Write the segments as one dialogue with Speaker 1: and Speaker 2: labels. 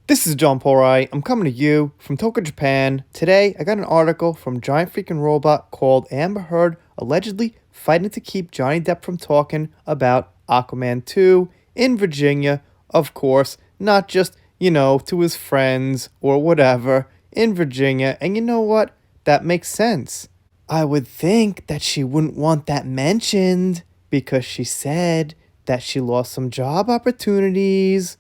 Speaker 1: This is John Porai. I'm coming to you from Tokyo, Japan. Today, I got an article from Giant Freaking Robot called Amber Heard allegedly fighting to keep Johnny Depp from talking about Aquaman 2 in Virginia. Of course, not just, to his friends or whatever, in Virginia. And you know what? That makes sense. I would think that she wouldn't want that mentioned because she said that she lost some job opportunities.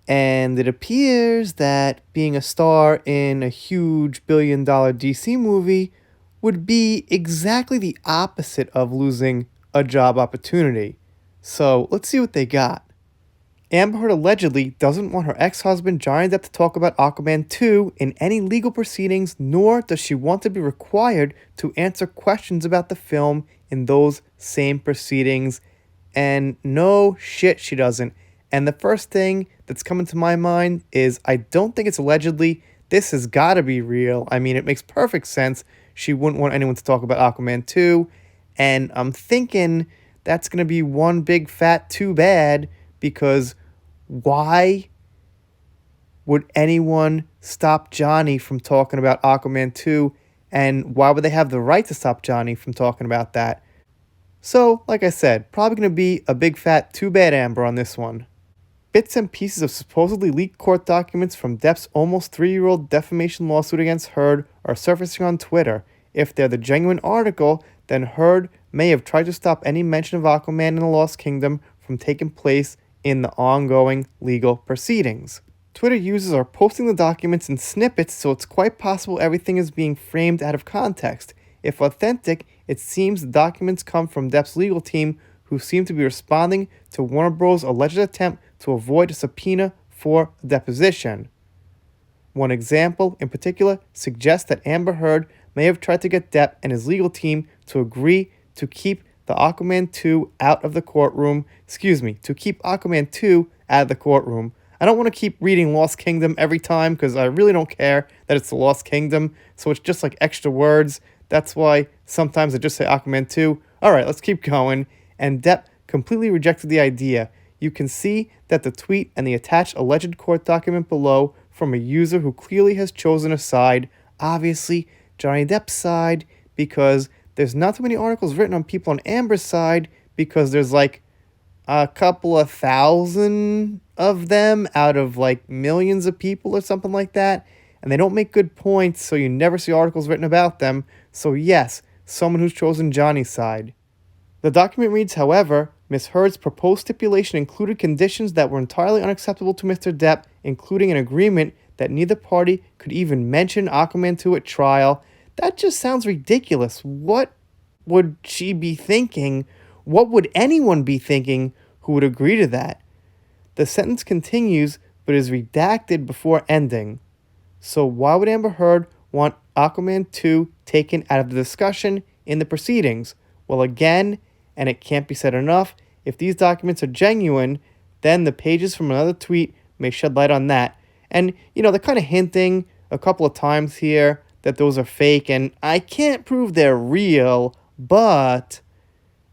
Speaker 1: And it appears that being a star in a huge billion-dollar DC movie would be exactly the opposite of losing a job opportunity. So let's see what they got. Amber Heard allegedly doesn't want her ex-husband Johnny Depp to talk about Aquaman 2 in any legal proceedings, nor does she want to be required to answer questions about the film in those same proceedings. And no shit, she doesn't. And the first thing that's coming to my mind is I don't think it's allegedly. This has got to be real. I mean, it makes perfect sense. She wouldn't want anyone to talk about Aquaman 2. And I'm thinking that's going to be one big fat too bad, because why would anyone stop Johnny from talking about Aquaman 2? And why would they have the right to stop Johnny from talking about that? So, like I said, probably going to be a big fat too bad Amber on this one. Bits and pieces of supposedly leaked court documents from Depp's almost 3-year-old defamation lawsuit against Heard are surfacing on Twitter. If they're the genuine article, then Heard may have tried to stop any mention of Aquaman in the Lost Kingdom from taking place in the ongoing legal proceedings. Twitter users are posting the documents in snippets, so it's quite possible everything is being framed out of context. If authentic, it seems the documents come from Depp's legal team, who seem to be responding to Warner Bros.' alleged attempt to avoid a subpoena for a deposition. One example, in particular, suggests that Amber Heard may have tried to get Depp and his legal team to agree to keep the Aquaman 2 out of the courtroom. To keep Aquaman 2 out of the courtroom. I don't want to keep reading Lost Kingdom every time because I really don't care that it's the Lost Kingdom, so it's just like extra words. That's why sometimes I just say Aquaman 2. Alright, let's keep going. And Depp completely rejected the idea. You can see that the tweet and the attached alleged court document below from a user who clearly has chosen a side, obviously Johnny Depp's side, because there's not too many articles written on people on Amber's side, because there's like a couple of thousand of them out of like millions of people or something like that, and they don't make good points, so you never see articles written about them. So yes, someone who's chosen Johnny's side. The document reads, however, Ms. Heard's proposed stipulation included conditions that were entirely unacceptable to Mr. Depp, including an agreement that neither party could even mention Aquaman 2 at trial. That just sounds ridiculous. What would she be thinking? What would anyone be thinking who would agree to that? The sentence continues, but is redacted before ending. So why would Amber Heard want Aquaman 2 taken out of the discussion in the proceedings? Well, again, and it can't be said enough, if these documents are genuine, then the pages from another tweet may shed light on that. And, they're kind of hinting a couple of times here that those are fake, and I can't prove they're real, but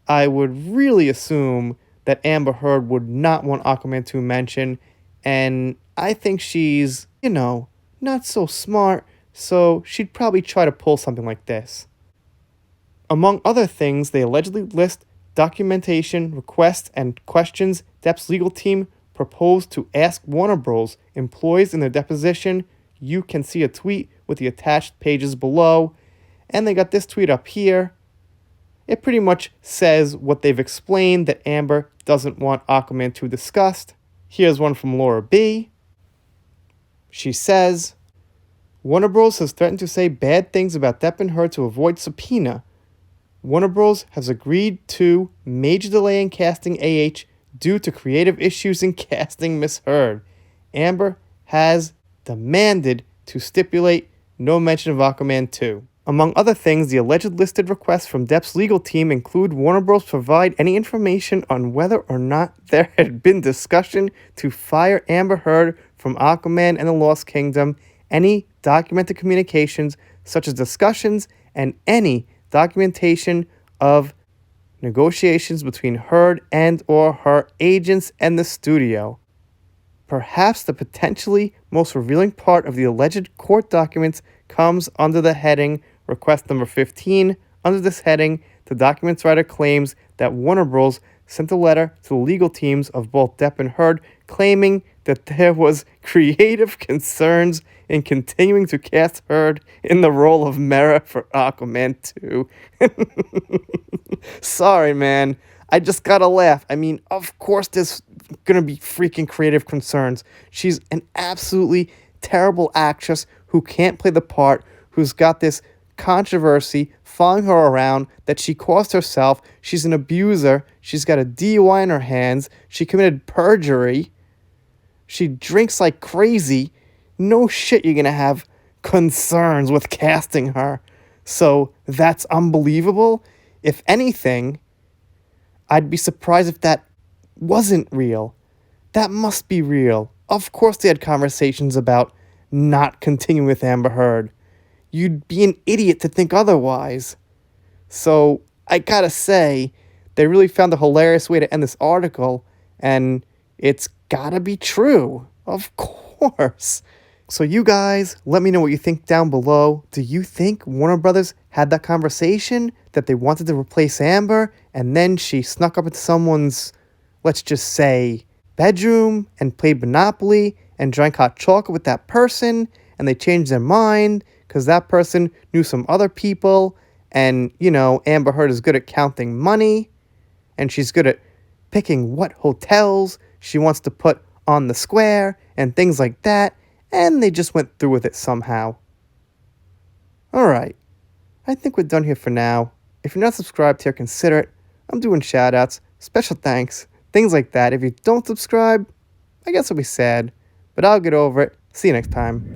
Speaker 1: I would really assume that Amber Heard would not want Aquaman 2 mentioned, and I think she's, not so smart, so she'd probably try to pull something like this. Among other things, they allegedly list documentation, requests, and questions Depp's legal team proposed to ask Warner Bros. Employees in their deposition. You can see a tweet with the attached pages below. And they got this tweet up here. It pretty much says what they've explained, that Amber doesn't want Aquaman 2 discussed. Here's one from Laura B. She says, Warner Bros. Has threatened to say bad things about Depp and Heard to avoid subpoena. Warner Bros. Has agreed to major delay in casting AH due to creative issues in casting Miss Heard. Amber has demanded to stipulate no mention of Aquaman 2. Among other things, the alleged listed requests from Depp's legal team include Warner Bros. Provide any information on whether or not there had been discussion to fire Amber Heard from Aquaman and the Lost Kingdom, any documented communications such as discussions, and any documentation of negotiations between Heard and or her agents and the studio. perhaps the potentially most revealing part of the alleged court documents comes under the heading Request Number 15. Under this heading, the document's writer claims that Warner Bros. Sent a letter to the legal teams of both Depp and Heard claiming that there was creative concerns in continuing to cast Heard in the role of Mera for Aquaman 2. Sorry, man. I just gotta laugh. I mean, of course there's gonna be freaking creative concerns. She's an absolutely terrible actress who can't play the part, who's got this controversy following her around that she caused herself. She's an abuser. She's got a DUI in her hands. She committed perjury. She drinks like crazy. No shit, you're gonna have concerns with casting her. So that's unbelievable. If anything, I'd be surprised if that wasn't real. That must be real. Of course they had conversations about not continuing with Amber Heard. You'd be an idiot to think otherwise. So I gotta say, they really found a hilarious way to end this article, and it's gotta be true. Of course. So you guys, let me know what you think down below. Do you think Warner Brothers had that conversation that they wanted to replace Amber, and then she snuck up into someone's, let's just say, bedroom and played Monopoly and drank hot chocolate with that person, and they changed their mind because that person knew some other people, and, you know, Amber Heard is good at counting money, and she's good at picking what hotels she wants to put on the square, and things like that, and they just went through with it somehow. Alright, I think we're done here for now. If you're not subscribed here, consider it. I'm doing shoutouts, special thanks, things like that. If you don't subscribe, I guess I'll be sad, but I'll get over it. See you next time.